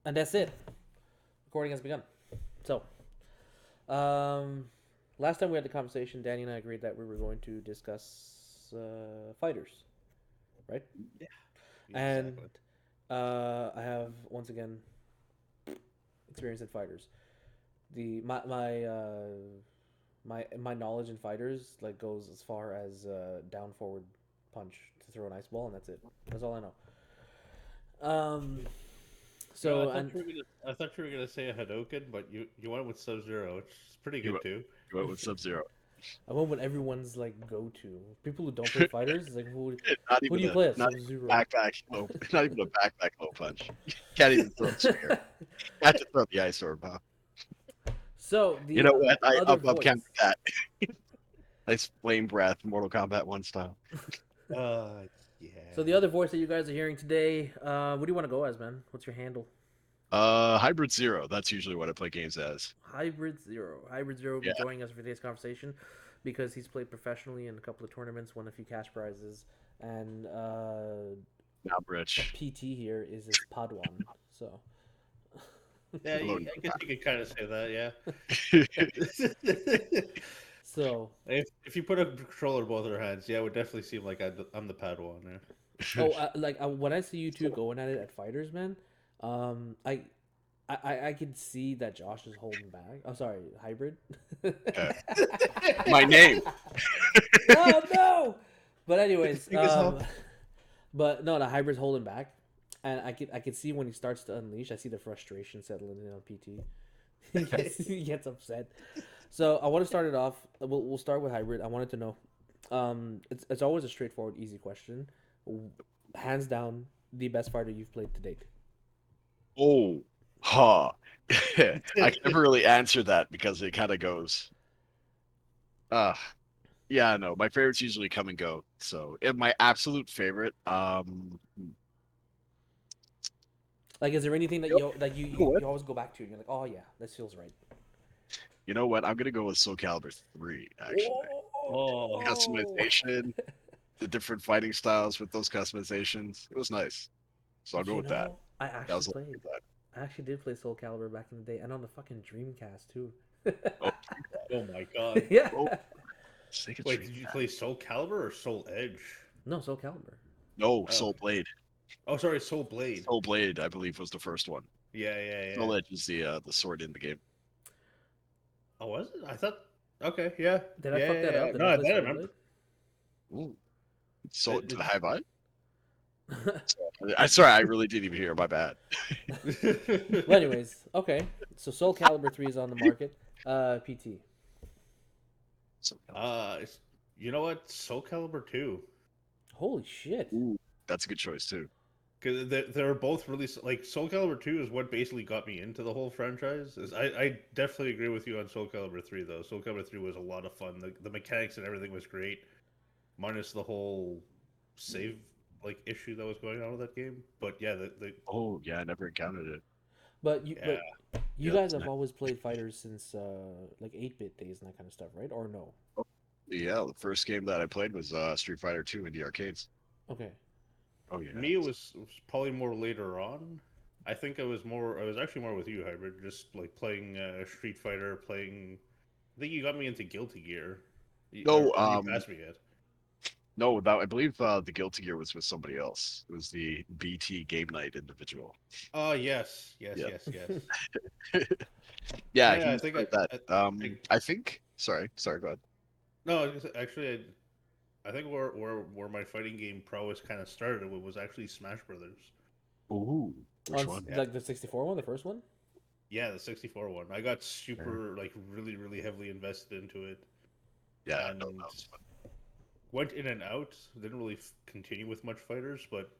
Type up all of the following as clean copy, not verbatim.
And that's it. Recording has begun. So, um, last time we had the conversation, Danny and I agreed that we were going to discuss fighters, right? Yeah, And exactly. I have once again experience in fighters. The my knowledge in fighters like goes as far as down forward punch to throw an ice ball, and that's it. That's all I know. Um, You know, so and I thought you were gonna say a Hadoken, but you went with Sub Zero, which is pretty You good went, too. you went with Sub Zero. I went with everyone's like go to. People who don't play fighters is like not who even do you a play as? not Sub even Zero. a backpack low, not even a backpack low punch. You can't even throw a spear. You have to throw the ice orb, huh? So You the know what? other I'm counting voice. that. Nice flame breath, Mortal Kombat 1 style. Uh, So the yeah. other voice that you guys are hearing today, what do you want to go as, man? What's your handle? Hybrid Zero. That's usually what I play games as. Hybrid Zero. Hybrid Zero will be Yeah, joining us for today's conversation because he's played professionally in a couple of tournaments, won a few cash prizes, and now I'm rich. PT here is his Padawan. So, Yeah, Hello. I guess you could kind of say that, yeah. so If you put a controller in both our hands, yeah, it would definitely seem like I'm the Padawan there. oh, when I see you two going at it at fighters, man, um, I I can see that Josh is holding back. I'm sorry, hybrid. Yeah. My name. Oh no! But anyways, Think it's all- but no, the hybrid's holding back, and I can see when he starts to unleash. I see the frustration settling in on PT. He gets upset. So I want to start it off. We'll start with hybrid. I wanted to know. It's always a straightforward, easy question. Hands down, the best fighter you've played to date. Oh, ha. I can never really answer that because it kind of goes. Uh, yeah, no. My favorites usually come and go. So, and my absolute favorite, Like, is there anything that you know you what? always go back to and you're like, oh yeah, this feels right. You know what? I'm gonna go with Soul Calibur 3, actually. Oh, Oh, Customization, the different fighting styles with those customizations. It was nice. So I'll go you with that. know, I That actually was a lot played. of fun. I actually did play Soul Calibur back in the day, and on the fucking Dreamcast too. Oh, oh my god. Yeah. oh, Sega Wait, Dream. did you play Soul Calibur or Soul Edge? No, Soul Calibur. No, Oh, Soul Blade. oh, sorry, Soul Blade. Soul Blade, I believe, was the first one. Yeah, yeah, yeah. Soul Edge is the sword in the game. Oh, was it? I thought. Okay, yeah, Did I yeah, fuck yeah, that yeah. up? Did I No, play then I Soul remember. Blade? Ooh. So It, did I have I? it, I sorry, I really didn't even hear. My bad. Well, it anyways, okay. So Soul Calibur 3 is on the market. PT. Soul Calibur. it's, you know what? Soul Calibur 2. Holy shit. Ooh, that's a good choice too. Because they're both really like Soul Calibur 2 is what basically got me into the whole franchise. I definitely agree with you on Soul Calibur 3 though. Soul Calibur 3 was a lot of fun. The mechanics and everything was great, minus the whole save like issue that was going on with that game. But yeah, the Oh yeah, I never encountered it. But you yeah but you Yeah, guys that's have nice. always played fighters since like 8-bit days and that kind of stuff, right? Or no? Oh, yeah, the first game that I played was Street Fighter 2 in the arcades. Okay. Oh yeah. me was probably more later on. I think I was actually more with you, Hybrid, just like playing Street Fighter, playing. I think you got me into Guilty Gear, No, or you passed me it. no, that I believe the Guilty Gear was with somebody else. It was the BT Game Night individual. Oh yes, yes, Yeah. yes, yes. Yeah, Yeah, he I was think part of that. I I think. Sorry, go ahead. no, actually, I think where my fighting game prowess kind of started was actually Smash Brothers. Ooh, which one? Yeah, Like the 64 one, the first one? yeah, the 64 one. I got Yeah, super like really heavily invested into it, yeah, no, that and was fun. went in and out. Didn't really continue with much fighters, but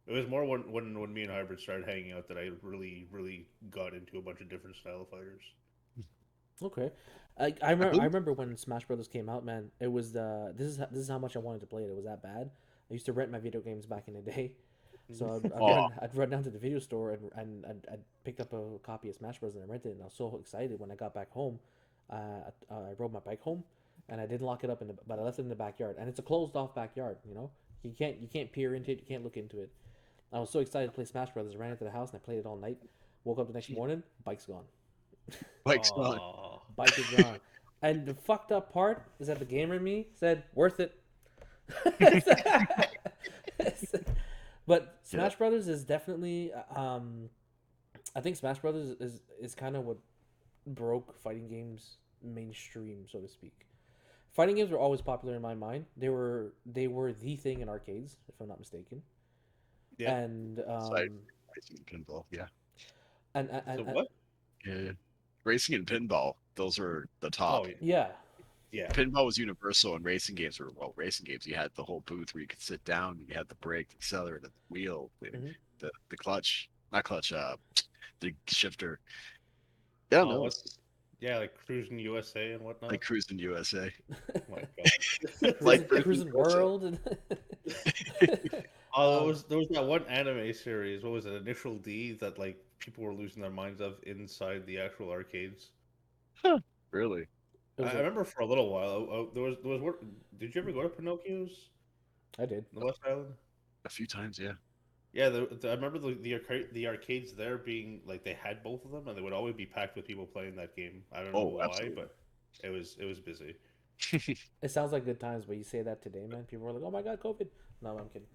it was more when me and Hybrid started hanging out that I really got into a bunch of different style of fighters. Okay. I I believe. remember when Smash Brothers came out, man. It was this is how much I wanted to play it. It was that bad. I used to rent my video games back in the day. So Oh, I'd run down to the video store and I'd picked up a copy of Smash Bros. And I rented it. And I was so excited when I got back home. I rode my bike home, and I didn't lock it up but I left it in the backyard. And it's a closed off backyard. You can't peer into it. You can't look into it. I was so excited to play Smash Brothers. I ran into the house and I played it all night. Woke up the next morning, bike's gone. Mike's gone. Oh, Bike is gone. And the fucked up part is that the gamer in me said, worth it. But Yeah. Smash Brothers is definitely, I think Smash Brothers is kind of what broke fighting games mainstream, so to speak. Fighting games were always popular in my mind. They were the thing in arcades, if I'm not mistaken. yeah. And Side racing and pinball. Yeah. So and what? Yeah. Racing and pinball, those were the top. Oh, yeah. yeah. Yeah. Pinball was universal, and racing games were, well, racing games. You had the whole booth where you could sit down, and you had the brake, the accelerator, the wheel, Hmm. the clutch, not clutch, the shifter. Yeah, Oh, no, what's yeah, like cruising USA and whatnot. like cruising USA, Oh my god. like cruising Cruising USA. World and Oh, there was that one anime series. What was it? Initial D that like people were losing their minds of inside the actual arcades. Huh, really? it I was a remember for a little while. There was work. Did you ever go to Pinocchio's I did. in the West Island? A few times, yeah. Yeah, I remember the arcades there being like they had both of them, and they would always be packed with people playing that game. I don't know Oh, why, absolutely. but it was busy. It sounds like good times, but you say that today, man. People are like, "Oh my god, COVID." No, I'm kidding.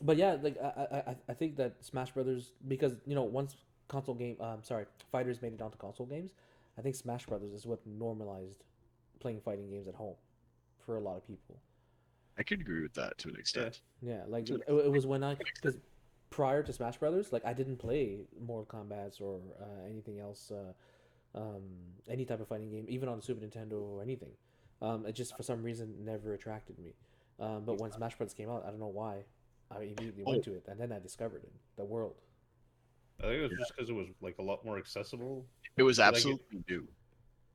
But yeah, like I think that Smash Brothers, because once console game sorry, fighters made it onto console games, I think Smash Brothers is what normalized playing fighting games at home for a lot of people. I could agree with that to an Yeah, extent. Yeah, like To an it was when I because prior to Smash Brothers, like I didn't play Mortal Kombat or anything else, any type of fighting game, even on the Super Nintendo or anything. It just for some reason never attracted me. But when Smash Brothers came out, I don't know why, I immediately Oh, went to it, and then I discovered it, the world. I think it was yeah. just because it was like a lot more accessible. It was Like absolutely new.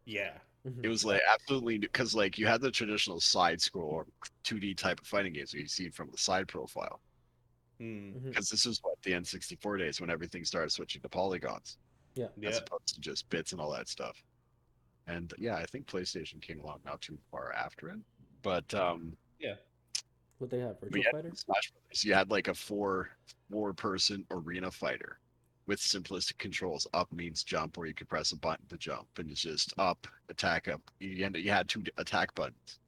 yeah, Hmm. It was like absolutely new because like you had the traditional side scroll or 2D type of fighting games where you see from the side profile. hmm, Hmm. Because this is what the N64 days when everything started switching to polygons Yeah. as yeah, opposed to just bits and all that stuff. And yeah, I think PlayStation came along not too far after it. But yeah, What they have, but Virtual yeah, Fighter. Smash Brothers, you had like a four person arena fighter with simplistic controls. Up means jump, or you could press a button to jump, and it's just up, attack, up. You had two attack buttons,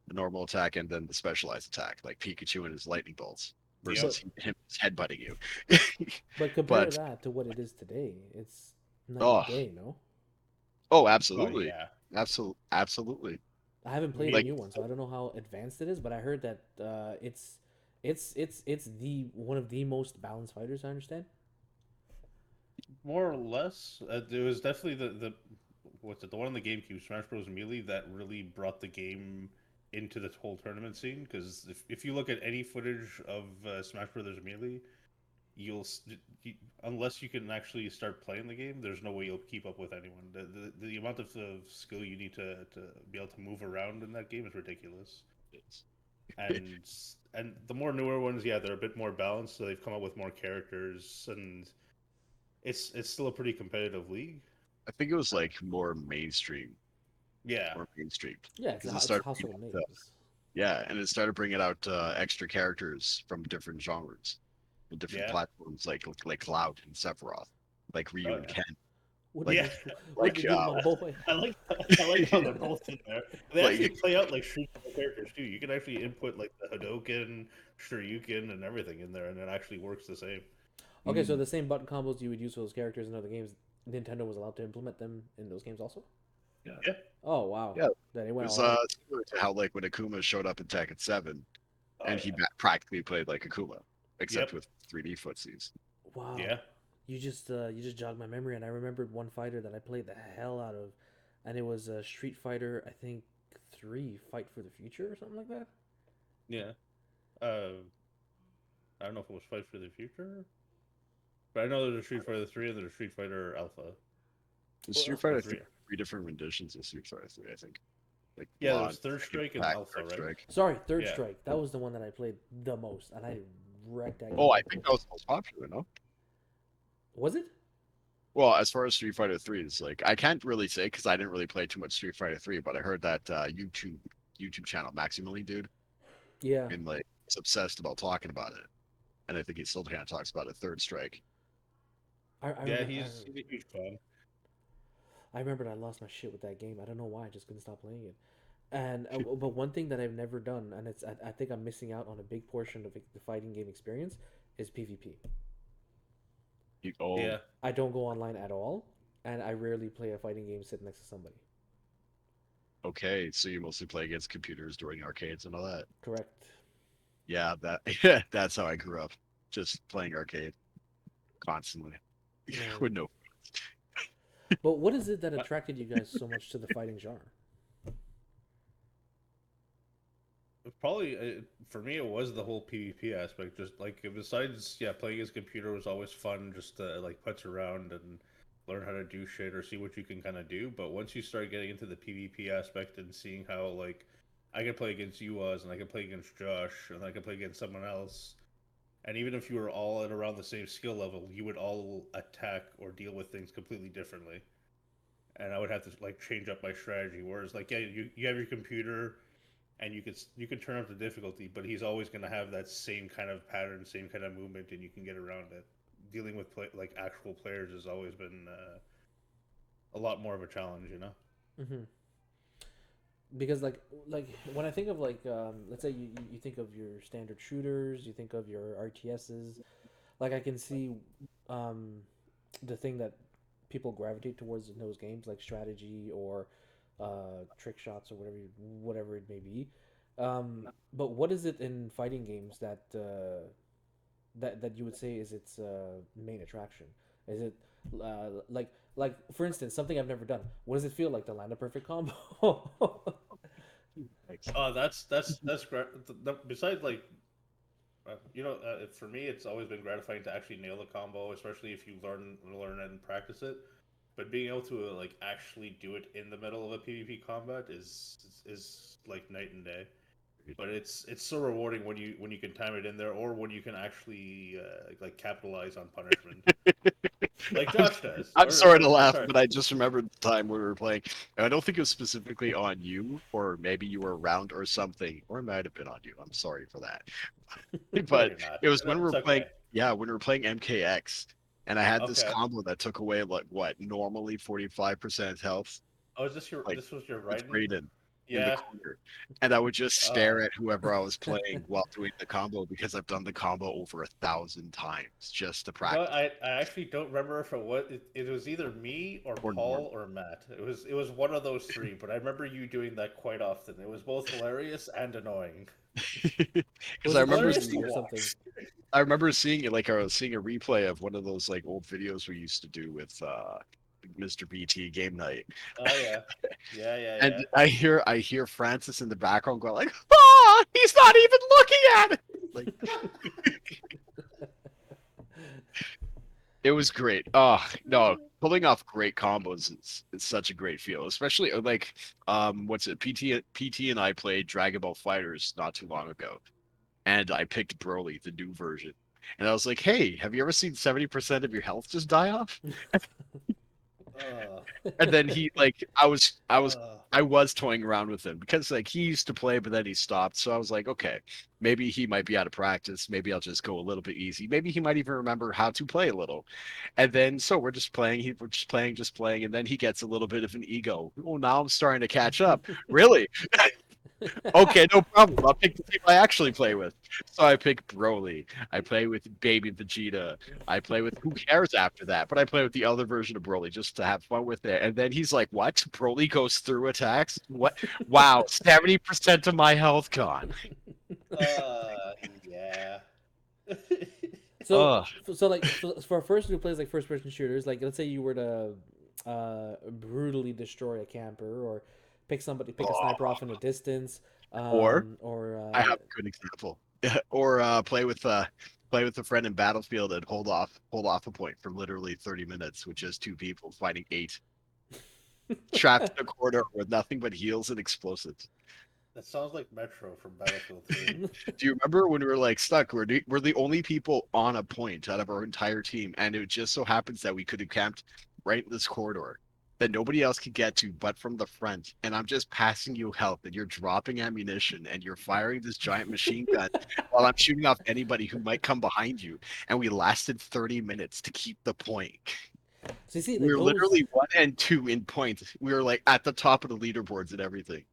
the normal attack and then the specialized attack, like Pikachu and his lightning bolts yep. versus him headbutting you. But compare But that to what it is today. It's night and oh, day, no? oh, Oh absolutely, yeah, absolutely. I haven't played the me Like new one, so I don't know how advanced it is. But I heard that it's the one of the most balanced fighters. I understand. more or less. It was definitely the what's it, the one on the GameCube, Smash Bros. Melee, that really brought the game into the whole tournament scene. Because if you look at any footage of Smash Brothers Melee, you'll you, unless you can actually start playing the game, there's no way you'll keep up with anyone. The amount of skill you need to be able to move around in that game is ridiculous. And and the more newer ones, yeah, they're a bit more balanced. So they've come up with more characters, and it's still a pretty competitive league. I think it was like Yeah, more mainstream, Yeah, because it it's started bringing household out, names. yeah, and it started bringing out extra characters from different genres, and different yeah, platforms, like Cloud and Sephiroth, like oh Ryu and yeah, Ken, What did like yeah. you what like did you do, my boy? I like how they're both in there. They actually like play out like Street Fighter characters too. You can actually input like the Hadoken, Shoryuken, and everything in there, and it actually works the same. Okay, so mm, the same button combos you would use for those characters in other games, Nintendo was allowed to implement them in those games also. yeah, Yeah. Oh wow, yeah. then they It went was all out. similar to how like when Akuma showed up in Tekken 7, Oh and he yeah. practically played like Akuma, except Yep. with 3D footsies. Wow, Yeah. you just jogged my memory, and I remembered one fighter that I played the hell out of, and it was Street Fighter, I think 3, Fight for the Future or something like that. Yeah. Uh, I don't know if it was Fight for the Future, but I know there's a Street Fighter 3 and there's a Street Fighter Alpha In Street Well, Fighter, or I think 3. three different renditions of Street Fighter 3. I think like Yeah, there was Blonde, Third Second Strike and Attack, Alpha, Third right? Strike. sorry, Third Yeah. Strike. That was the one that I played the most, and I wrecked that Oh, game. I think that was the most popular, no? Was it? Well, as far as Street Fighter 3 is like, I can't really say because I didn't really play too much Street Fighter 3, but I heard that YouTube channel Maximally dude Yeah. and like is obsessed about talking about it. and I think he still kind of talks about a third strike. I Yeah, remember. he's a huge fan. I remembered I lost my shit with that game. I don't know why. I just couldn't stop playing it. And but one thing that I've never done, and I think I'm missing out on a big portion of the fighting game experience, is PvP. Oh, Yeah, I don't go online at all, and I rarely play a fighting game sitting next to somebody. okay. So you mostly play against computers during arcades and all that. Correct. Yeah, that yeah, that's how I grew up. Just playing arcade constantly. No. With no. But what is it that attracted you guys so much to the fighting genre? probably for me it was the whole PvP aspect. Just like besides, yeah, playing his computer was always fun, just to like putz around and learn how to do shit or see what you can kind of do. But once you start getting into the PvP aspect and seeing how like I can play against you and I can play against Josh and I can play against someone else, and even if you were all at around the same skill level, you would all attack or deal with things completely differently. And I would have to like change up my strategy. Whereas like yeah, you have your computer and you can turn up the difficulty, but he's always going to have that same kind of pattern, same kind of movement, and you can get around it. Dealing with like actual players has always been a lot more of a challenge, you know. Mm-hmm. Because like when I think of like let's say you think of your standard shooters, you think of your RTSs, like I can see um, the thing that people gravitate towards in those games, like strategy or trick shots or whatever it may be. But what is it in fighting games that that you would say is its main attraction? Is it like for instance something I've never done? What does it feel like to land a perfect combo? Thanks. That's great. Besides like for me, it's always been gratifying to actually nail the combo, especially if you learn it and practice it. But being able to like actually do it in the middle of a PvP combat is like night and day. But it's so rewarding when you can time it in there, or when you can actually like capitalize on punishment, like I'm, Josh does. I'm sorry to Or laugh, sorry, but I just remembered the time we were playing. I don't think it was specifically on you, or maybe you were around or something, or it might have been on you. I'm sorry for that. But maybe not. it was when we It's were playing, okay. yeah, when we were playing MKX, and I had this Okay. combo that took away like what normally 45% health, Oh, is this your like this was your with Raiden? Raiden in the Yeah. corner. And I would just Uh, stare at whoever I was playing while doing the combo because I've done the combo over 1,000 times just to You know, practice I actually don't remember if it was either me or or normal. Paul or Matt. It was one of those three, but I remember you doing that quite often. It was both hilarious and annoying. It Because was I a remember Hilarious community to or something. watch. I remember seeing it like I was seeing a replay of one of those like old videos we used to do with Mr. BT game night. Oh yeah, yeah, yeah, And yeah. I hear Francis in the background going like, "Ah, he's not even looking at it." Like it was great. Oh no, pulling off great combos is such a great feel, especially like what's it? PT and I played Dragon Ball Fighters not too long ago, and I picked Broly, the new version. And I was like, "Hey, have you ever seen 70% of your health just die off?" Uh, And then he like uh, I was toying around with him because like he used to play, but then he stopped. So I was like, okay, maybe he might be out of practice. Maybe I'll just go a little bit easy. Maybe he might even remember how to play a little. And then so we're just playing. We're just playing, and then he gets a little bit of an ego. Oh, now I'm starting to catch up. Really? Okay, no problem. I'll pick the team I actually play with. So I pick Broly. I play with Baby Vegeta. I play with who cares after that, but I play with the other version of Broly just to have fun with it. And then he's like, "What? Broly goes through attacks? What? Wow, 70% of my health gone." yeah. So, Ugh. so like for a person who plays like first person shooters, like let's say you were to brutally destroy a camper or pick a sniper Oh. off in the distance, Or or I have a good example. Or play with a friend in Battlefield and hold off a point for literally 30 minutes with just two people fighting eight, trapped in a corner with nothing but heals and explosives. That sounds like Metro from Battlefield 3. Do you remember when we were like stuck? We're the only people on a point out of our entire team, and it just so happens that we could have camped right in this corridor. that nobody else can get to but from the front, and I'm just passing you health, and you're dropping ammunition, and you're firing this giant machine gun while I'm shooting off anybody who might come behind you. And we lasted 30 minutes to keep the point. So you see, We like were those, literally 1 and 2 in points. We were like at the top of the leaderboards and everything.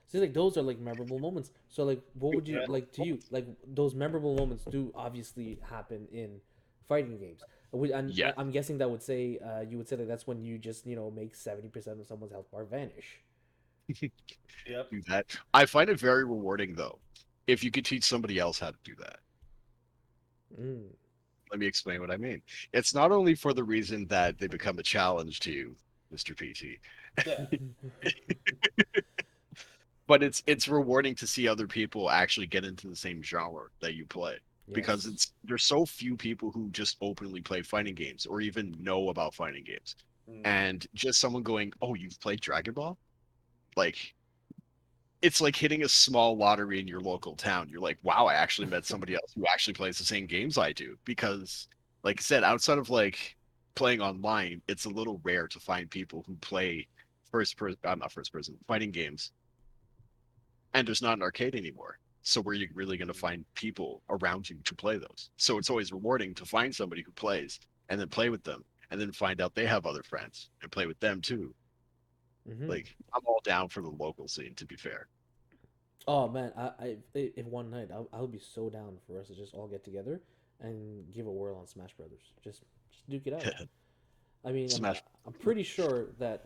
see, like those are like memorable moments. So like, what would you Yeah. like to you like those memorable moments do obviously happen in fighting games. And Yeah, I'm guessing that would say you would say that that's when you just make 70% of someone's health bar vanish. Yep. do that. I find it very rewarding though, if you could teach somebody else how to do that. Mm. Let me explain what I mean. It's not only for the reason that they become a challenge to you, Mr. PT, Yeah. but it's rewarding to see other people actually get into the same genre that you play. Because Yes. it's there's so few people who just openly play fighting games or even know about fighting games. Mm. And just someone going, "Oh, you've played Dragon Ball?" Like it's like hitting a small lottery in your local town. You're like, wow, I actually met somebody else who actually plays the same games I do. Because, like I said, outside of like playing online, it's a little rare to find people who play first person, not first person, fighting games. And there's not an arcade anymore. So where are you really going to find people around you to play those? So it's always rewarding to find somebody who plays and then play with them and then find out they have other friends and play with them too. Mm-hmm. Like I'm all down for the local scene, to be fair. Oh man, if one night I'll be so down for us to just all get together and give a whirl on Smash Brothers. Just duke it out. I mean, Smash. I'm pretty sure that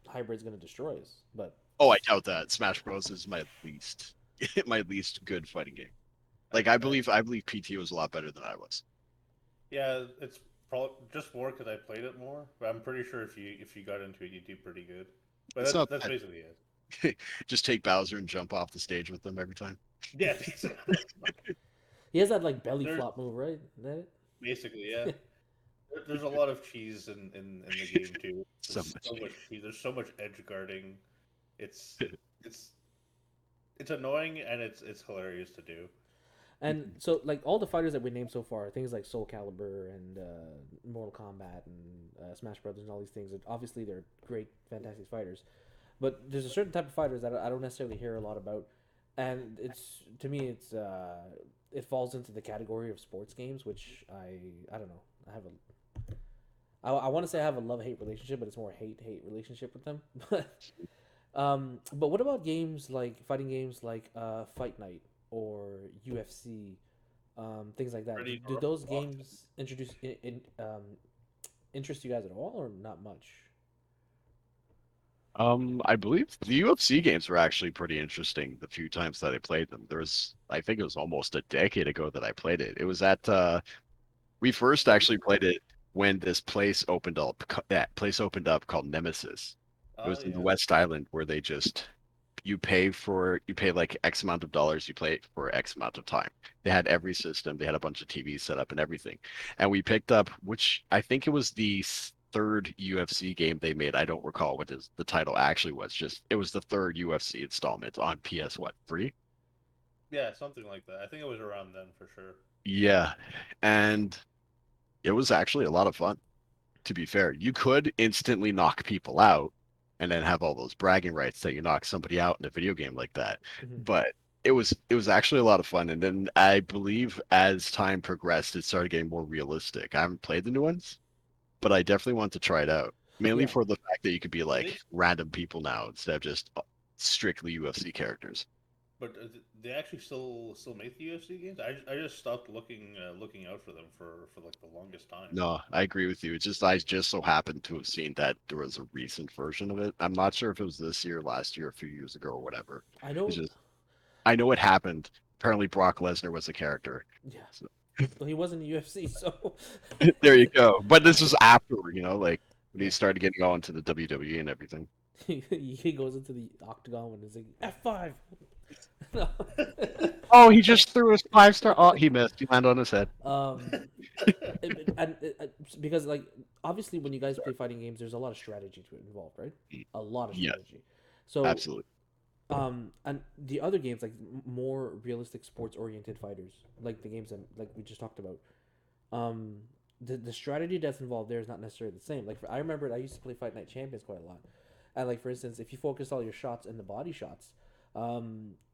Hybrid's gonna destroy us, but Oh, I doubt that. Smash Bros is my least my least good fighting game. Like I believe PT was a lot better than I was. Yeah, it's probably just more because I played it more. But I'm pretty sure if you got into it, you'd do pretty good. But It's that's not that's bad. basically it. Just take Bowser and jump off the stage with them every time. Yeah, basically. he has that like belly There's flop move, right? Is that basically yeah. it? There's a lot of cheese in the game too. So There's much. so much cheese. There's so much edge guarding. It's it's it's annoying and it's hilarious to do. And so, like all the fighters that we named so far, things like Soul Calibur and Mortal Kombat and Smash Brothers and all these things, obviously they're great, fantastic fighters. But there's a certain type of fighters that I don't necessarily hear a lot about, and it's to me it falls into the category of sports games, which I don't know. I have a I want to say I have a love hate relationship, but it's more hate relationship with them. But what about games like fighting games like Fight Night or UFC, things like that? Do, Ready do to those rock. games interest you guys at all, or not much? I believe the UFC games were actually pretty interesting the few times that I played them. I think it was almost a decade ago that I played it. It was at we first actually played it when this place opened up. That place opened up called Nemesis. It Oh was in the yeah. West Island where you pay like X amount of dollars, you play it for X amount of time. They had every system, they had a bunch of TVs set up and everything. And we picked up, which I think it was the third UFC game they made. I don't recall what the title actually was. Just it was the third UFC installment on PS what, 3? Yeah, something like that. I think it was around then for sure. Yeah. And it was actually a lot of fun, to be fair. You could instantly knock people out and then have all those bragging rights that you knock somebody out in a video game like that. Hmm. But it was actually a lot of fun. And then I believe as time progressed, it started getting more realistic. I haven't played the new ones, but I definitely want to try it out. Mainly Yeah, for the fact that you could be Do they? like random people now instead of just strictly UFC characters. But they actually still make the UFC games. I just stopped looking out for them for like the longest time. No, I agree with you. It's just I just so happened to have seen that there was a recent version of it. I'm not sure if it was this year, last year, a few years ago, or whatever. I It's know. just I know it happened. Apparently, Brock Lesnar was a character. Yeah, So well, he was in the UFC, so there you go. But this was after, like when he yeah, started getting all into the WWE and everything. he goes into the octagon when he's like F5. No. Oh, he just threw his 5 star. Oh, he missed. He landed on his head. um, because like obviously when you guys play fighting games, there's a lot of strategy to it involved, right? A lot of Yes, strategy. So absolutely. and the other games like more realistic sports oriented fighters, like the games that like we just talked about, um, the strategy that's involved there is not necessarily the same. Like I remember I used to play Fight Night Champions quite a lot, and like for instance, if you focus all your shots in the body shots,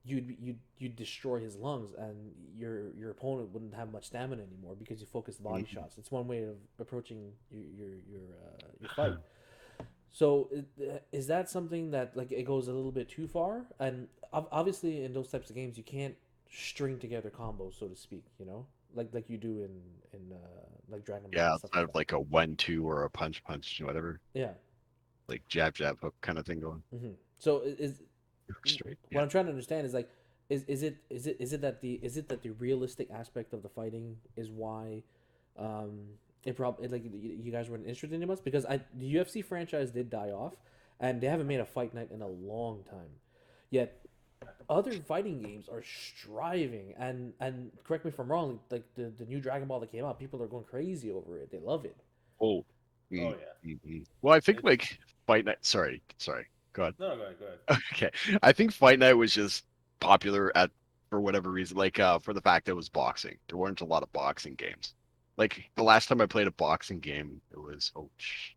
you'd destroy his lungs, and your opponent wouldn't have much stamina anymore because you focus the body shots. It's one way of approaching your fight. So is that something that like it goes a little bit too far? And obviously in those types of games you can't string together combos, so to speak. You know, like you do in like Dragon Ball Yeah, and stuff outside like of that. like a 1-2 or a punch, whatever, Yeah. like jab jab hook kind of thing going So is straight. what Yeah. I'm trying to understand is like is it that the realistic aspect of the fighting is why it probably like you guys weren't interested in it much because the UFC franchise did die off and they haven't made a fight night in a long time. Yet other fighting games are striving and correct me if I'm wrong, like the new Dragon Ball that came out, people are going crazy over it. They love it. Oh. Oh yeah. Well, I think It's like Fight Night. Sorry. Go ahead. no, go ahead, go ahead. Okay, I think Fight Night was just popular at for whatever reason, like for the fact that it was boxing. There weren't a lot of boxing games. Like the last time I played a boxing game, it was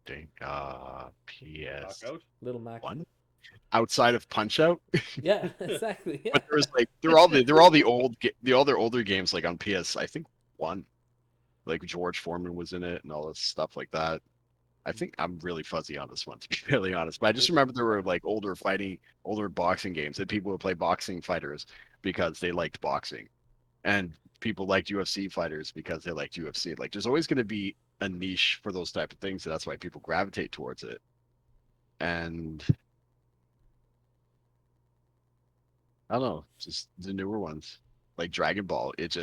dang, PS Knockout. Little Mac. one outside of Punch Out. Yeah, exactly. Yeah. But there was like they're all the the other older games like on PS. I think one, like George Foreman was in it and all this stuff like that. I think I'm really fuzzy on this one, to be really honest. But I just remember there were like older boxing games that people would play boxing fighters because they liked boxing, and people liked UFC fighters because they liked UFC. Like, there's always going to be a niche for those type of things, and that's why people gravitate towards it. And I don't know, just the newer ones like Dragon Ball. It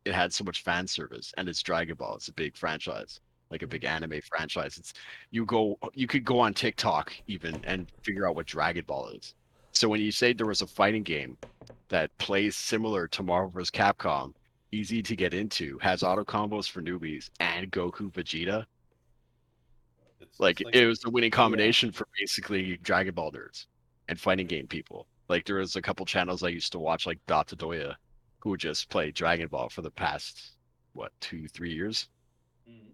had so much fan service, and it's Dragon Ball. It's a big franchise, like a big anime franchise. You could go on TikTok even and figure out what Dragon Ball is. So when you say there was a fighting game that plays similar to Marvel vs. Capcom, easy to get into, has auto combos for newbies, and Goku Vegeta, It's like like it was the winning Yeah. combination for basically Dragon Ball nerds and fighting game people. Like there was a couple channels I used to watch, like Doya, who would just play Dragon Ball for the past what 2 3 years. Mhm.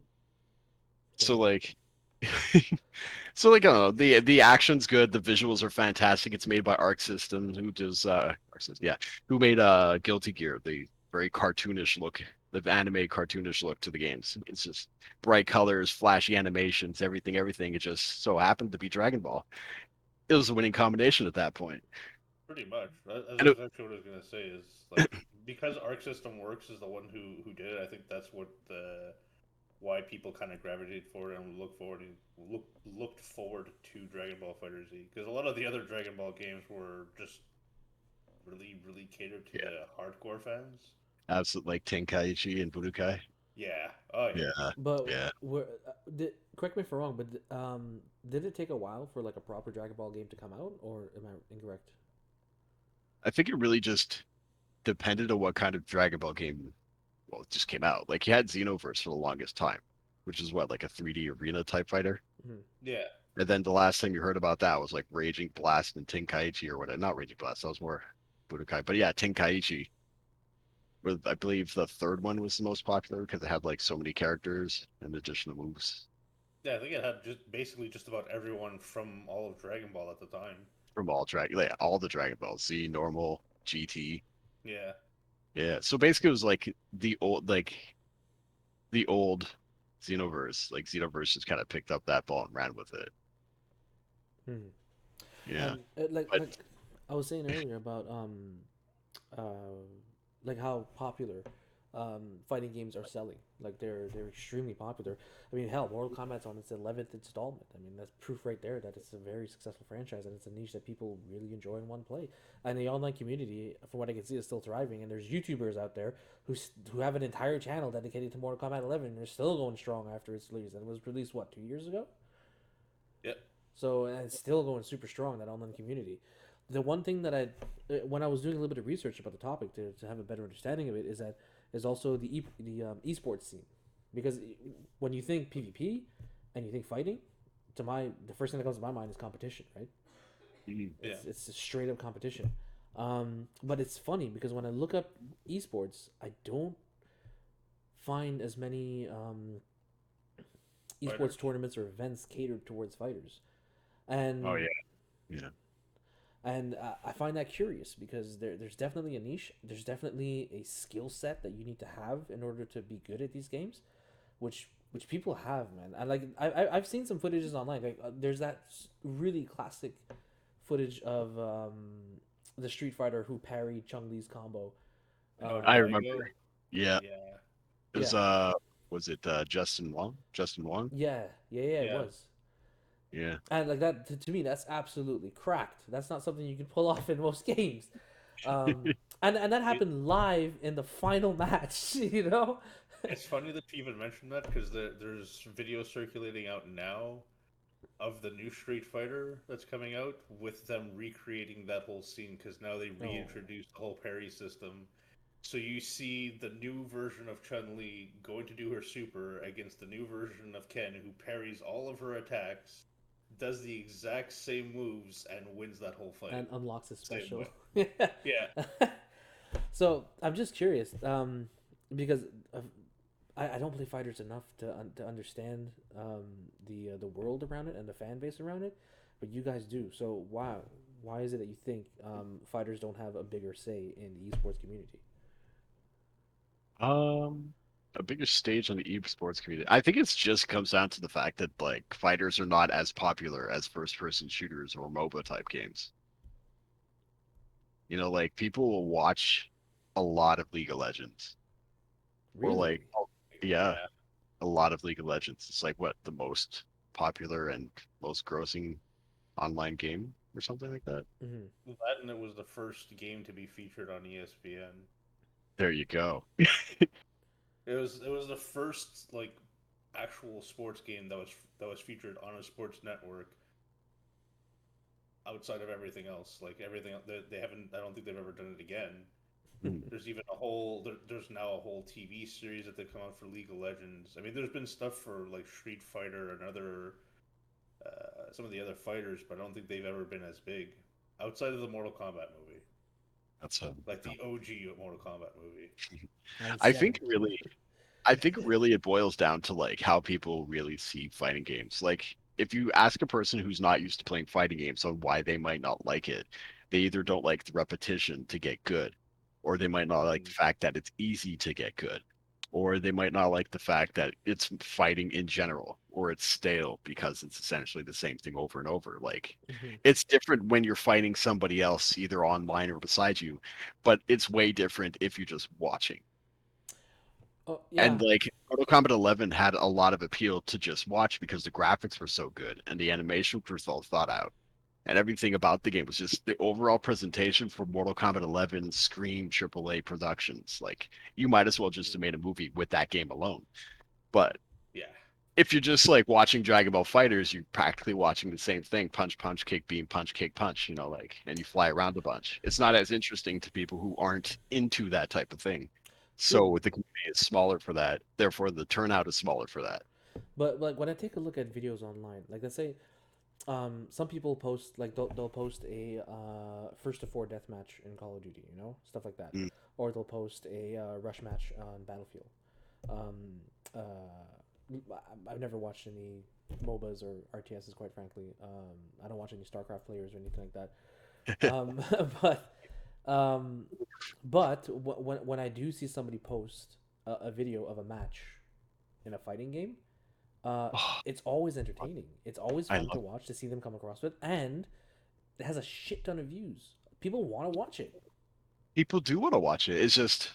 So like, so like I don't know, the action's good, the visuals are fantastic. It's made by Arc Systems, who does Arc Systems, yeah, who made Guilty Gear, the very cartoonish look, the anime cartoonish look to the games. It's just bright colors, flashy animations, everything. It just so happened to be Dragon Ball. It was a winning combination at that point. Pretty much. That's And it, exactly what I was gonna say. Is like because Arc System Works is the one who did it. I think that's what the why people kind of gravitated forward and looked forward to Dragon Ball Fighter Z because a lot of the other Dragon Ball games were just really catered to yeah, the hardcore fans. absolutely, like Tenkaichi and Budokai. Yeah. Oh yeah. Yeah, But yeah. correct me if I'm wrong, but did it take a while for like a proper Dragon Ball game to come out, or am I incorrect? I think it really just depended on what kind of Dragon Ball game. Well, it just came out. Like you had Xenoverse for the longest time, which is what, like a 3D arena type fighter. Hmm. Yeah. And then the last time you heard about that was like Raging Blast and Tenkaichi or whatever. Not Raging Blast, that was more Budokai. But yeah, Tenkaichi, with I believe the third one was the most popular because it had like so many characters and additional moves Yeah. I think it had just basically just about everyone from all of Dragon Ball at the time. from all the Dragon Balls, Z, normal, GT. Yeah. Yeah. So basically it was like the old Xenoverse. Like Xenoverse just kind of picked up that ball and ran with it. Hmm. Yeah. And But I was saying earlier about uh, like how popular fighting games are selling. Like they're extremely popular. I mean, hell, Mortal Kombat's on its 11th installment. I mean, that's proof right there that it's a very successful franchise and it's a niche that people really enjoy and want to play. And the online community, from what I can see, is still thriving. And there's YouTubers out there who have an entire channel dedicated to Mortal Kombat 11 and they're still going strong after its release. And it was released what 2 years ago. Yep. So and it's still going super strong, that online community. The one thing that when I was doing a little bit of research about the topic to have a better understanding of it, is also the esports scene, because when you think PvP and you think fighting, the first thing that comes to my mind is competition, right? mhm, Yeah. It's a straight up competition. But it's funny because when I look up esports, I don't find as many esports Fighters. tournaments or events catered towards fighters, Oh and yeah, yeah. I find that curious because there's definitely a niche. There's definitely a skill set that you need to have in order to be good at these games, which people have, man. And like I've seen some footages online. Like there's that really classic footage of the Street Fighter who parried Chung Li's combo. Oh, I Um, remember. Daigo. Yeah, Yeah. it yeah, was it Justin Wong? Justin Wong? yeah, it Yeah. was. Yeah. And like that to me, that's absolutely cracked. That's not something you can pull off in most games. And that It, happened live in the final match. You know. it's funny that you even mentioned that because there's videos circulating out now of the new Street Fighter that's coming out with them recreating that whole scene because now they Oh, reintroduced the whole parry system. So you see the new version of Chun Li going to do her super against the new version of Ken, who parries all of her attacks, does the exact same moves, and wins that whole fight. and unlocks a Same special. way. Yeah. So I'm just curious, because of, I don't play fighters enough to understand the world around it and the fan base around it, but you guys do. So why is it that you think fighters don't have a bigger say in the esports community? Um, a bigger stage on the esports community. I think it's just comes down to the fact that like fighters are not as popular as first-person shooters or MOBA type games. You know, like people will watch a lot of League of Legends or like, Really? oh, yeah, Yeah. a lot of League of Legends. It's like what the most popular and most grossing online game or something like that. Hmm. That and it was the first game to be featured on ESPN. There you go. It was the first like actual sports game that was featured on a sports network outside of everything else. Like everything they haven't. I don't think they've ever done it again. Mm. There's even there's now a whole TV series that they come out for League of Legends. I mean, there's been stuff for like Street Fighter and other some of the other fighters, but I don't think they've ever been as big outside of the Mortal Kombat movie, That's like the OG Mortal Kombat movie. I I think haven't. really I think really it boils down to like how people really see fighting games. Like if you ask a person who's not used to playing fighting games on why they might not like it, they either don't like the repetition to get good, or they might not like the Mm, fact that it's easy to get good, or they might not like the fact that it's fighting in general, or it's stale because it's essentially the same thing over and over. Like Hmm. it's different when you're fighting somebody else either online or beside you, but it's way different if you're just watching. Oh yeah. And like Mortal Kombat 11 had a lot of appeal to just watch because the graphics were so good and the animation was well thought out. And everything about the game was just the overall presentation for Mortal Kombat 11 Scream AAA Productions. Like you might as well just have mm, made a movie with that game alone. But yeah. if you're just like watching Dragon Ball Fighters, you're practically watching the same thing: punch, punch, kick, beam, punch, kick, punch. You know, like, and you fly around a bunch. It's not as interesting to people who aren't into that type of thing. True. So the community is smaller for that. Therefore, the turnout is smaller for that. But like when I take a look at videos online, like let's say some people post like they'll post a first to four death match in Call of Duty, you know, stuff like that, Mm. or they'll post a rush match on Battlefield. Um, I've never watched any MOBAs or RTSs, quite frankly. I don't watch any StarCraft players or anything like that. But um, when I do see somebody post a video of a match in a fighting game, uh, Oh, it's always entertaining. It's always I fun to love watch to see them come across with, and it has a shit ton of views. People want to watch it. people do want to watch it. It's just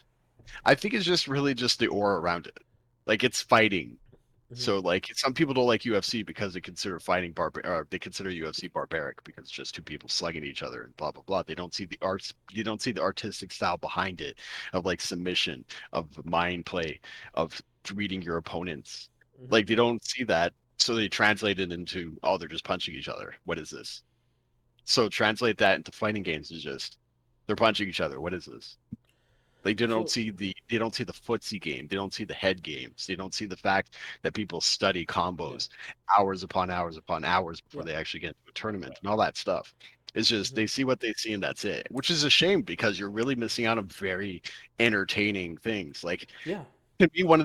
I think it's just really just the aura around it. Like it's fighting. Hmm. So like some people don't like UFC because they consider fighting or they consider UFC barbaric because it's just two people slugging each other and blah blah blah. They don't see the arts, you don't see the artistic style behind it of like submission, of mind play, of reading your opponents. Hmm. Like they don't see that, so they translate it into, oh, they're just punching each other. What is this? So translate that into fighting games is just they're punching each other. What is this? Like So they don't see the footsie game. They don't see the head games. They don't see the fact that people study yeah, combos hours upon hours upon hours before yeah. they actually get into a tournament and all that stuff. It's just Hmm. they see what they see and that's it, which is a shame because you're really missing out on very entertaining things. Like Yeah. To me, one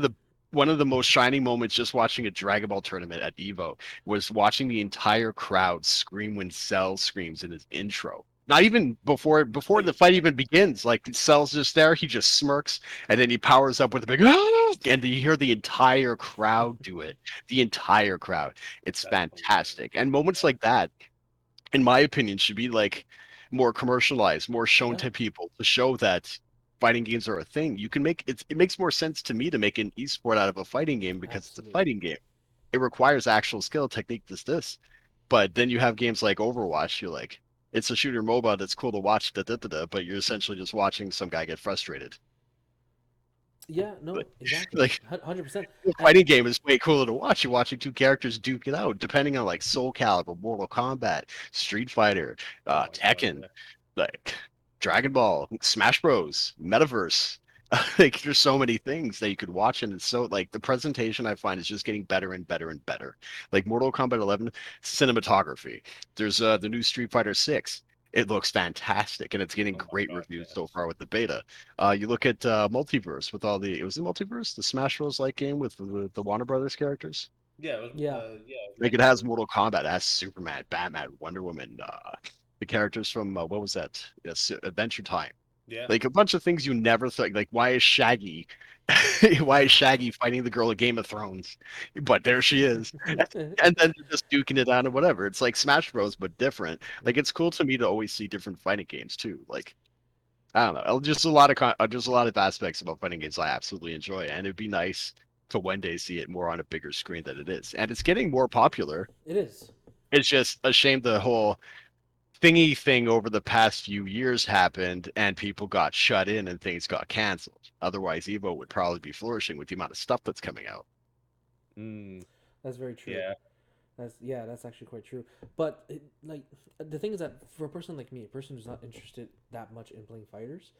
of the most shining moments just watching a Dragon Ball tournament at Evo was watching the entire crowd scream when Cell screams in his intro. Not even before the fight even begins. Like Cell's just there, he just smirks, and then he powers up with a big "Ah!" and you hear the entire crowd do it. The entire crowd. It's That's hilarious. fantastic. And moments Yeah. like that, in my opinion, should be like more commercialized, more shown Yeah, to people to show that fighting games are a thing. You can make it makes more sense to me to make an esport out of a fighting game because it's a absolutely. fighting game. It requires actual skill, technique, this. But then you have games like Overwatch, you're like, it's a shooter MOBA that's cool to watch, but you're essentially just watching some guy get frustrated. Yeah, Like, no, exactly, like 100%. a And fighting game is way cooler to watch. You're watching two characters duke it out, depending on like Soul Calibur, Mortal Kombat, Street Fighter, Oh my god, Tekken, yeah. like Dragon Ball, Smash Bros, Metaverse. Like there's so many things that you could watch, and it's so like the presentation I find is just getting better and better and better. Like Mortal Kombat 11 cinematography. There's the new Street Fighter 6. It looks fantastic, and it's getting Oh my great god, reviews so yes. far with the beta. You look at Multiverse with all the it was the Multiverse, the Smash Bros. Like game with the Warner Brothers characters. Yeah, it was yeah, yeah, it was Like it has multiverse. Mortal Kombat, it has Superman, Batman, Wonder Woman, the characters from what was that? Yes, Adventure Time. Yeah. Like a bunch of things you never thought. Like why is Shaggy, why is Shaggy fighting the girl of Game of Thrones? But there she is, and then they're just duking it out or whatever. It's like Smash Bros, but different. Like it's cool to me to always see different fighting games too. Like I don't know, just a lot of aspects about fighting games I absolutely enjoy, and it'd be nice to one day see it more on a bigger screen than it is. And it's getting more popular. it is. It's just a shame the whole thingy thing over the past few years happened and people got shut in and things got canceled. Otherwise, Evo would probably be flourishing with the amount of stuff that's coming out. Mm, That's very true. yeah. That's actually quite true. But like the thing is that for a person like me, a person who's not interested that much in playing fighters,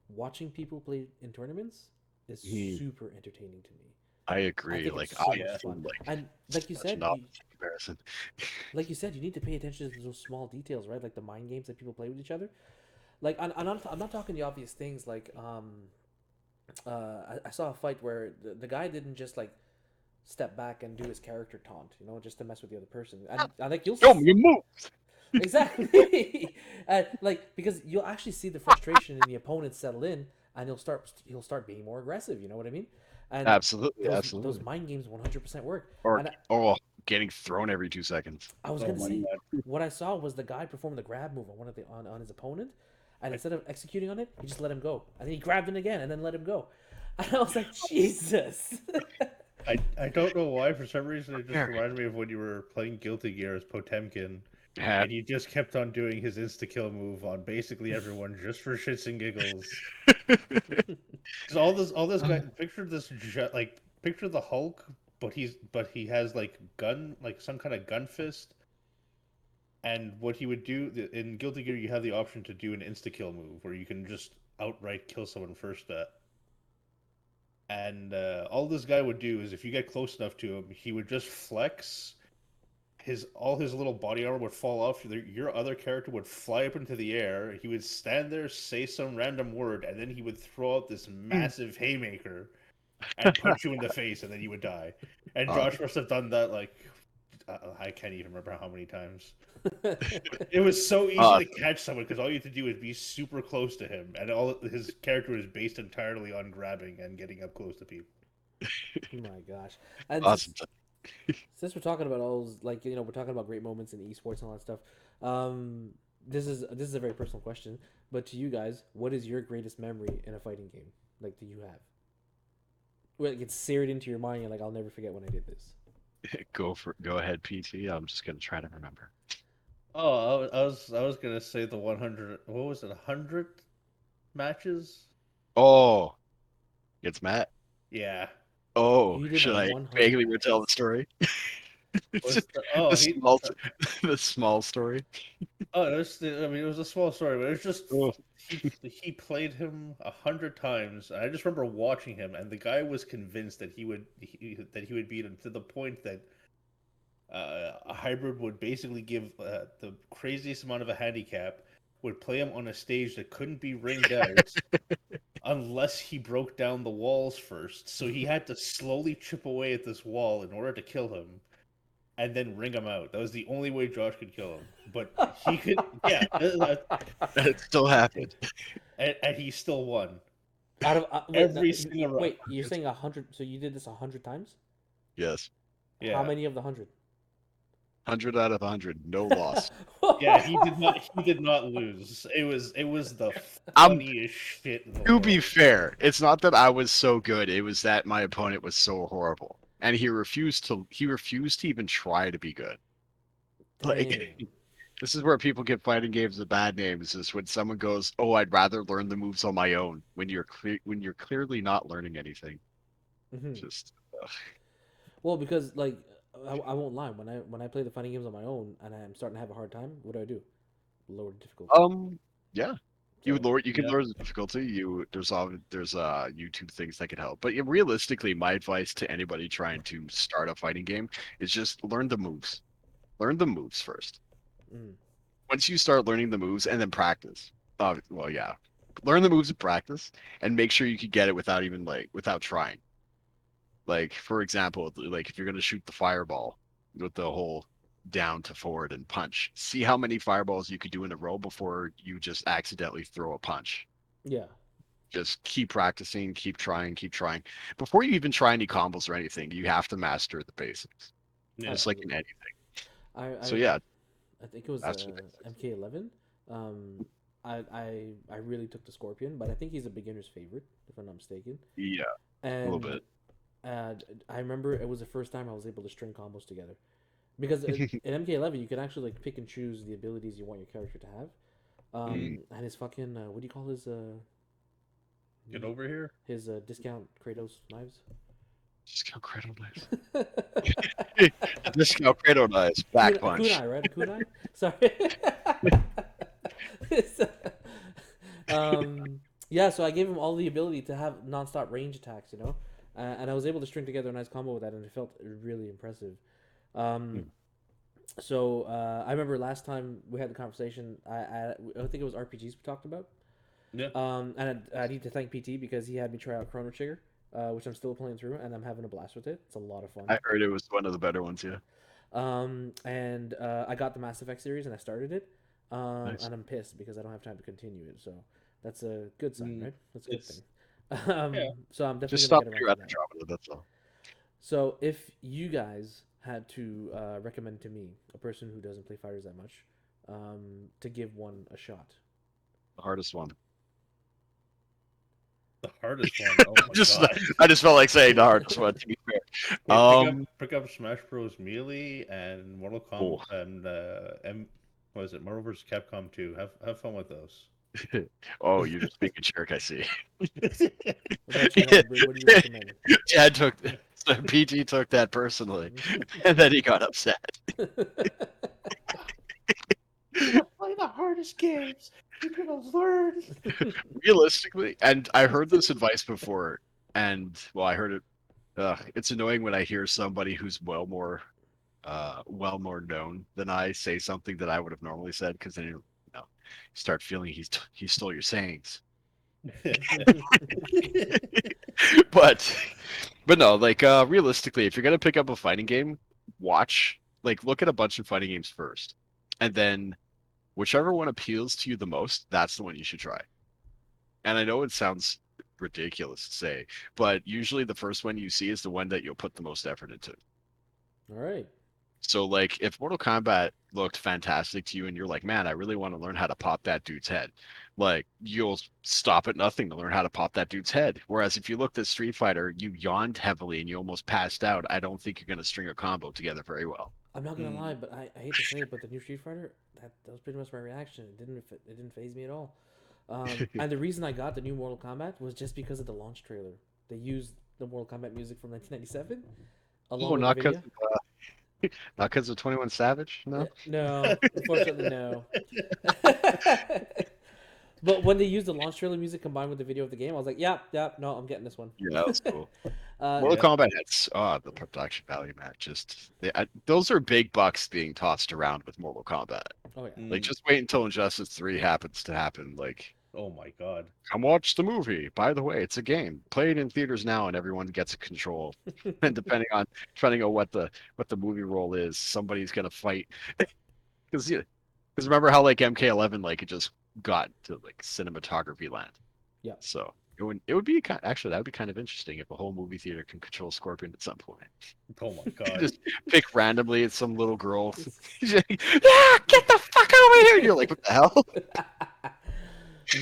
watching people play in tournaments is Hmm, super entertaining to me. I I agree. think it's Like so I much Yeah. fun. feel like And like you such said, an opposite comparison. you need to pay attention to those small details, right? Like the mind games that people play with each other. Like I'm not talking the obvious things. Like I saw a fight where the guy didn't just like step back and do his character taunt, just to mess with the other person. And I think Show me your move. exactly, like because you'll actually see the frustration in the opponent settle in, and he'll start being more aggressive. You know what I mean? And Absolutely, those absolutely. mind games 100% work. Or And getting thrown every 2 seconds. I was Oh gonna my say, god. what I saw was the guy perform the grab move on on his opponent, and instead of executing on it, he just let him go, and then he grabbed him again, and then let him go. And I was like, Jesus. I don't know why. For some reason, it just Here. reminded me of when you were playing Guilty Gear as Potemkin, Yeah. and he just kept on doing his insta kill move on basically everyone just for shits and giggles. Because all this guy, picture the Hulk, but he has like gun, like some kind of gun fist. And what he would do in Guilty Gear, you have the option to do an insta kill move where you can just outright kill someone first. And all this guy would do is if you get close enough to him, he would just flex. All his little body armor would fall off. Your other character would fly up into the air. He would stand there, say some random word, and then he would throw out this massive haymaker and punch you in the face, and then you would die. And Uh, Josh must have done that like I can't even remember how many times. It was so easy uh, to catch someone because all you had to do is be super close to him, and all his character is based entirely on grabbing and getting up close to people. Oh my gosh. And awesome. since we're talking about all those, like we're talking about great moments in esports and all that stuff. Um, this is a very personal question, but to you guys, what is your greatest memory in a fighting game? Like, do you have? Where it gets seared into your mind, you're like, I'll never forget when I did this. Go ahead, PT. I'm just gonna try to remember. Oh, I was gonna say the 100. What was it? 100 matches? Oh, it's Matt. Yeah. Oh, You did should I 100 vaguely retell the matches. story? Was It's the, the oh he small, the small story. oh it was, I mean it was a small story, but it was just Oh, he played him 100 times. And I just remember watching him, and the guy was convinced that that he would beat him to the point that a hybrid would basically give the craziest amount of a handicap, would play him on a stage that couldn't be ringed out, unless he broke down the walls first. So he had to slowly chip away at this wall in order to kill him, and then ring him out. That was the only way Josh could kill him. But he could, yeah, It still happened. and he still won Out of every single round. wait, you're saying 100? So you did this 100 times? Yes. Yeah. How many of the 100? 100 out of 100, no loss. Yeah, he did not lose. It was the I'm- funniest shit in the To be world. fair, it's not that I was so good, it was that my opponent was so horrible. And he refused to even try to be good. Like Dang. this is where people get fighting games with bad names, is when someone goes, "Oh, I'd rather learn the moves on my own," when you're clearly not learning anything. Mhm. Just Well, because like I won't lie, when I play the fighting games on my own and I'm starting to have a hard time, what do? Lower the difficulty. yeah. So, You can Yeah. lower the difficulty. There's YouTube things that can help. But yeah, realistically, my advice to anybody trying to start a fighting game is just learn the moves. Learn the moves first. mm, Once you start learning the moves and then practice. Well, yeah. Learn the moves and practice and make sure you can get it without trying. Like, for example, like if you're gonna shoot the fireball with the whole down to forward and punch, see how many fireballs you could do in a row before you just accidentally throw a punch. yeah. Just keep practicing, keep trying, keep trying. Before you even try any combos or anything, you have to master the basics. Yeah. Just like in Absolutely. anything. I So yeah, I think it was master the basics. MK11. I really took the Scorpion, but I think he's a beginner's favorite, if I'm not mistaken. Yeah, a And little bit. I remember it was the first time I was able to string combos together, because in MK11 you can actually like pick and choose the abilities you want your character to have. And his fucking what do you call Get over here. his discount Kratos knives? Discount Kratos knives. Discount Kratos knives. Back punch. Kunai, right? A kunai? Sorry. Yeah, so I gave him all the ability to have nonstop range attacks, you know, and I was able to string together a nice combo with that, and it felt really impressive. So I remember last time we had the conversation, I think it was RPGs we talked about. Yeah. And I need to thank PT because he had me try out Chrono Trigger, which I'm still playing through, and I'm having a blast with it. It's a lot of fun. I heard it was one of the better ones, yeah. And I got the Mass Effect series and I started it. Nice. And I'm pissed because I don't have time to continue it. So that's a good sign, right? That's a good It's- thing. yeah. So I'm definitely Just gonna stop get your around to other that. drama, that's all. So if you guys had to recommend to me a person who doesn't play fighters that much, to give one a shot, The hardest one. The hardest one. Oh my god. I just felt like saying the hardest one, to be fair. Yeah, pick up Smash Bros. Melee and Mortal Kombat and what is it? Marvel vs. Capcom 2. Have fun with those. Oh, you're just being a jerk, I see. what about you, Hybrid? What do you recommend? Chad PT took that personally, and then he got upset. Play the hardest games. You're gonna learn. Realistically, and I heard this advice before, and well, I heard it. It's annoying when I hear somebody who's well more known than I say something that I would have normally said, because then you start feeling he stole your sayings. but no, like realistically, if you're gonna pick up a fighting game, look at a bunch of fighting games first, and then whichever one appeals to you the most, that's the one you should try. And I know it sounds ridiculous to say, but usually the first one you see is the one that you'll put the most effort into. All right. So like if Mortal Kombat looked fantastic to you and you're like, man, I really want to learn how to pop that dude's head, like you'll stop at nothing to learn how to pop that dude's head. Whereas if you looked at Street Fighter, you yawned heavily and you almost passed out, I don't think you're going to string a combo together very well. I'm not gonna lie, but I hate to say it, but the new Street Fighter, that was pretty much my reaction. It didn't phase me at all. And the reason I got the new Mortal Kombat was just because of the launch trailer. They used the Mortal Kombat music from 1997 along with not the because video. not because of 21 Savage, no. No, unfortunately, no. But when they used the launch trailer music combined with the video of the game, I was like, yeah, no, I'm getting this one. Yeah, that was cool. Uh, Mortal Kombat had the production value, man. Those are big bucks being tossed around with Mortal Kombat. oh yeah. Like, just wait until Injustice 3 happens to happen. Like, Oh my god. Come watch the movie. By the way, it's a game. Play it in theaters now, and everyone gets a control. And depending on what the movie role is, somebody's gonna fight. Because remember how like MK11 like it just got to like cinematography land. Yeah. So it would be actually that would be kind of interesting if a whole movie theater can control Scorpion at some point. Oh my god. Just pick randomly at some little girl. Yeah, get the fuck over here! And you're like, what the hell?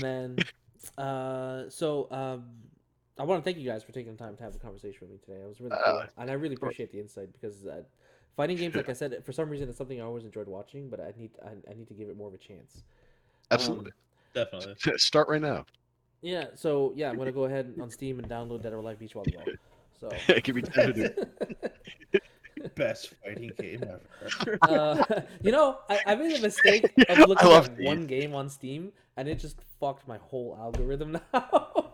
Man. So I want to thank you guys for taking the time to have a conversation with me today. It was really cool, and I really appreciate the insight because fighting games, like I said, for some reason, it's something I always enjoyed watching, but I need to give it more of a chance. Absolutely. Definitely. Start right now. Yeah. So yeah, I'm gonna go ahead on Steam and download Dead or Alive Beach Volleyball. So Give me time to do it. Best fighting game ever. I made a mistake of looking love at these. one game on Steam, and it just fucked my whole algorithm now.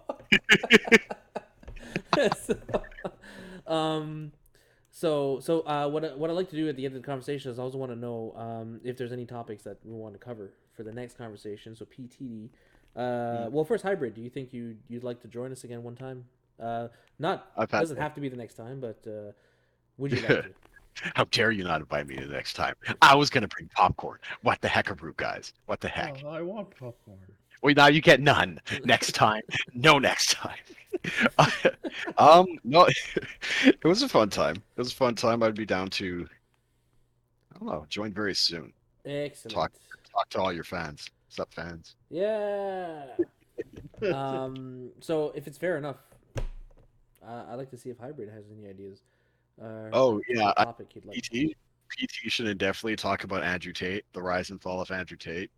so, what I like to do at the end of the conversation is I also want to know if there's any topics that we want to cover for the next conversation. So PTD. Well, first hybrid. Do you think you'd like to join us again one time? Not doesn't have to be the next time, but would you like to? How dare you not invite me the next time? I was gonna bring popcorn. What the heck, root guys? What the heck? Oh, I want popcorn. Well, now you get none. Next time, no next time. No, it was a fun time. It was a fun time. I'd be down to, I don't know, join very soon. Excellent. Talk to all your fans. What's up, fans? Yeah. So if it's fair enough, I'd like to see if hybrid has any ideas. Oh yeah, topic you'd like. PT should definitely talk about Andrew Tate, the rise and fall of Andrew Tate.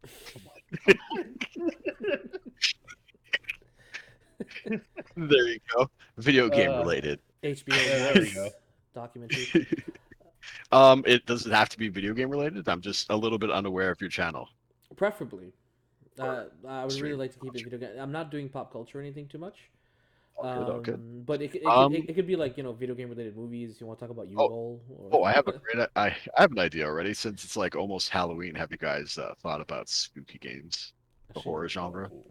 There you go. Video game related. HBO Yeah, there we go. documentary. It doesn't have to be video game related. I'm just a little bit unaware of your channel. Preferably. I would really like to keep it video game. I'm not doing pop culture or anything too much. Good. But it could be like video game related movies. You want to talk about U-Bowl? Oh, I have I have an idea already. Since it's like almost Halloween, have you guys thought about spooky games, the horror genre? Oh,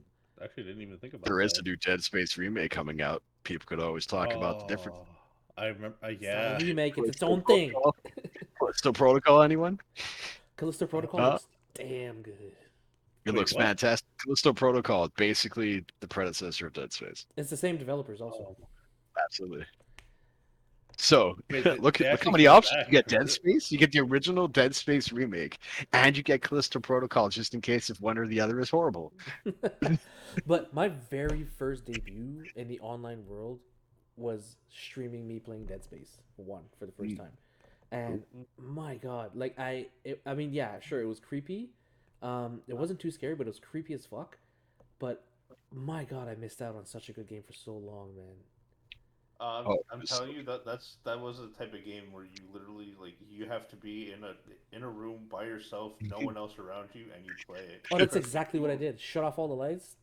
actually, didn't even think about There is that. a new Dead Space remake coming out. People could always talk about the difference. I remember. It's Yeah. not a remake. It's its own thing. Callisto Protocol, anyone? Callisto Protocol looks damn good. It looks what? fantastic. Callisto Protocol, basically the predecessor of Dead Space. It's the same developers also. Absolutely. So Wait, look they how actually many came options back. you get. Dead Space, you get the original Dead Space remake, and you get Callisto Protocol just in case if one or the other is horrible. But my very first debut in the online world was streaming me playing Dead Space 1 for the first time. And my god, like I mean, yeah, sure, it was creepy. It wasn't too scary, but it was creepy as fuck. But my god, I missed out on such a good game for so long, man. I'm telling you that was the type of game where you literally like you have to be in a room by yourself, no one else around you, and you play it. Oh, that's exactly what I did. Shut off all the lights,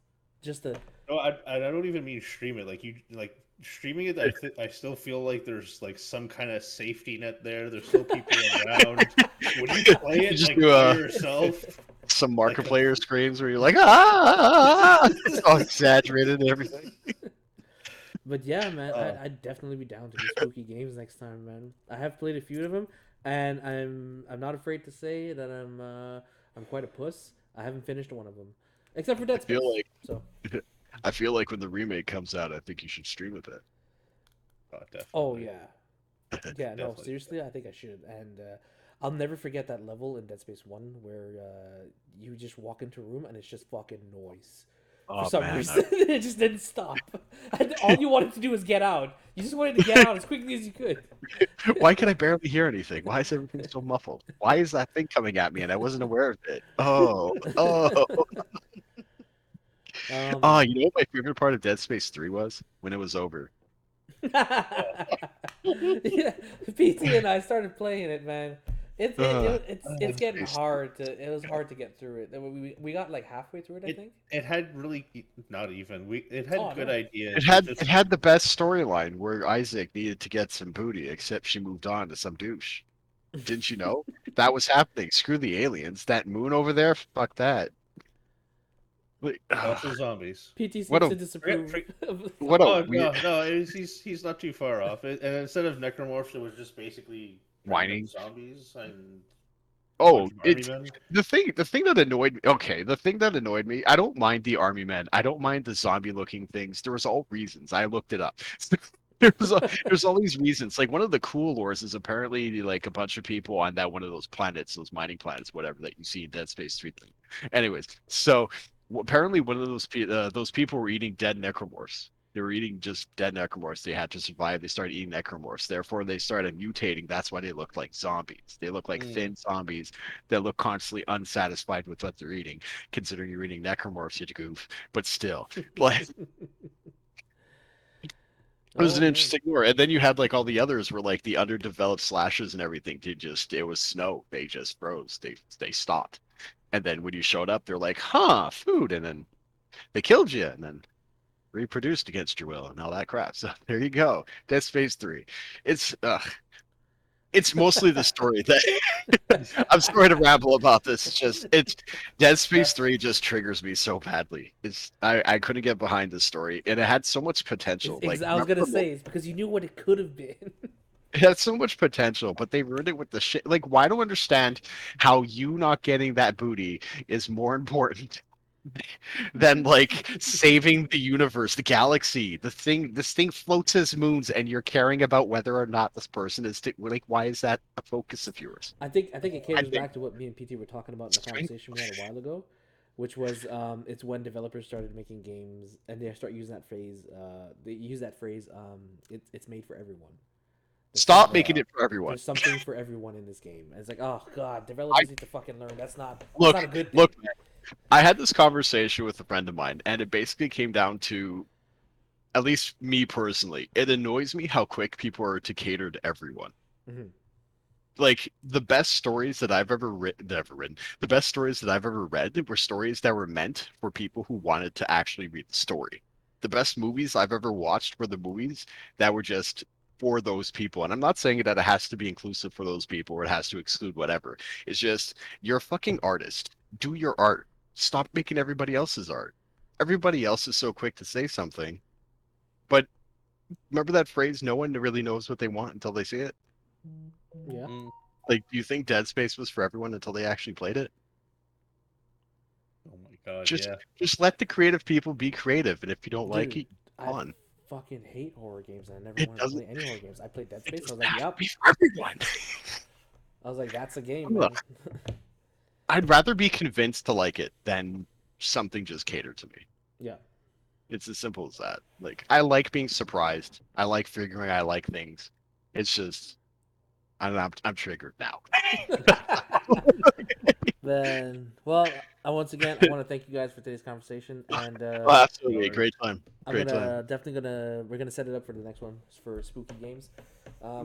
just to. No, I don't even mean stream it. Like you like streaming it. I still feel like there's like some kind of safety net there. There's still people around. When you play it just like do, by yourself, some market like player screams where you're like, ah, it's all exaggerated and everything. But yeah, man, I'd definitely be down to do spooky games next time, man. I have played a few of them, and I'm not afraid to say that I'm quite a puss. I haven't finished one of them, except for Dead Space. I feel like when the remake comes out, I think you should stream with it. definitely. Oh yeah, yeah. No, Definitely. seriously, I think I should. And I'll never forget that level in Dead Space 1 where you just walk into a room and it's just fucking noise. For some reason, it just didn't stop. And all you wanted to do was get out. You just wanted to get out as quickly as you could. Why can I barely hear anything? Why is everything so muffled? Why is that thing coming at me and I wasn't aware of it? Oh. You know what my favorite part of Dead Space 3 was? When it was over. Yeah, PT and I started playing it, man. It's getting hard to. It was hard to get through it. We got like halfway through it, I think. It had really not even. It had good ideas. It had the best storyline where Isaac needed to get some booty, except she moved on to some douche. Didn't you know? That was happening. Screw the aliens. That moon over there, fuck that. Like, Also zombies. PT seems What a- to disapprove. Forget- of- what a Oh weird no, he's not too far off. And instead of necromorphs, it was just basically pretty much whining. zombies and a Oh, bunch of army it's men. the thing that annoyed me. Okay, the thing that annoyed me. I don't mind the army men. I don't mind the zombie looking things. There was all reasons. I looked it up. There's all these reasons. Like one of the cool lores is apparently like a bunch of people on that one of those planets, those mining planets, whatever that you see in Dead Space 3 thing. Anyways, so apparently one of those people were eating dead necromorphs. They were eating just dead necromorphs. They had to survive. They started eating necromorphs. Therefore, they started mutating. That's why they look like zombies. They look like thin zombies that look constantly unsatisfied with what they're eating. Considering you're eating necromorphs, you goof. But still, like it was Oh, an man. interesting lore. And then you had like all the others were like the underdeveloped slashes and everything. It was snow. They just froze. They stopped. And then when you showed up, they're like, huh, food. And then they killed you and then reproduced against your will and all that crap. So there you go. Dead Space 3. It's it's mostly the story that I'm sorry to ramble about this. It's Dead Space 3 just triggers me so badly. I couldn't get behind the story and it had so much potential. Like I was gonna say it's because you knew what it could have been. it had so much potential, but they ruined it with the shit. Like, why don't understand how you not getting that booty is more important than like saving the universe, the galaxy. This thing floats as moons, and you're caring about whether or not this person is like. Why is that a focus of yours? I think it I caters think back to what me and PT were talking about in the strange. conversation we had a while ago, which was it's when developers started making games and they start using that phrase. They use that phrase. It's made for everyone. Stop making it for everyone. There's something for everyone in this game. And it's like, oh god, I developers need to fucking learn. That's not look, a good thing. look. I had this conversation with a friend of mine, and it basically came down to, at least me personally, it annoys me how quick people are to cater to everyone. Mm-hmm. Like the best stories that I've ever written, the best stories that I've ever read were stories that were meant for people who wanted to actually read the story. The best movies I've ever watched were the movies that were just for those people. And I'm not saying that it has to be inclusive for those people or it has to exclude whatever. It's just you're a fucking artist. Do your art. Stop making everybody else's art. Everybody else is so quick to say something. But remember that phrase, no one really knows what they want until they see it? Yeah. Like, do you think Dead Space was for everyone until they actually played it? Oh my god, Just yeah. just let the creative people be creative, and if you don't like Dude, it, I on. fucking hate horror games and I never It wanted to doesn't. play any horror games. I played Dead It Space. I was doesn't like, have to yep. be for everyone. I was like, that's a game, man. Look, I'd rather be convinced to like it than something just catered to me. Yeah. It's as simple as that. Like, I like being surprised. I like figuring I like things. It's just, I'm triggered now. Then, well, once again, I want to thank you guys for today's conversation, and Oh, absolutely, great time. Great time. we're gonna set it up for the next one for spooky games. I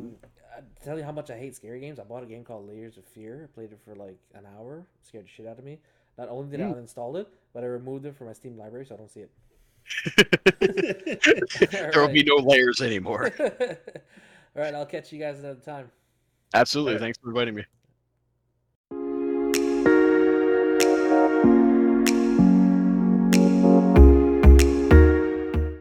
tell you how much I hate scary games. I bought a game called Layers of Fear. I played it for like an hour. It scared the shit out of me. Not only did I uninstall it, but I removed it from my Steam library, so I don't see it. There will be no layers anymore. All right, I'll catch you guys another time. Absolutely. All right. Thanks for inviting me.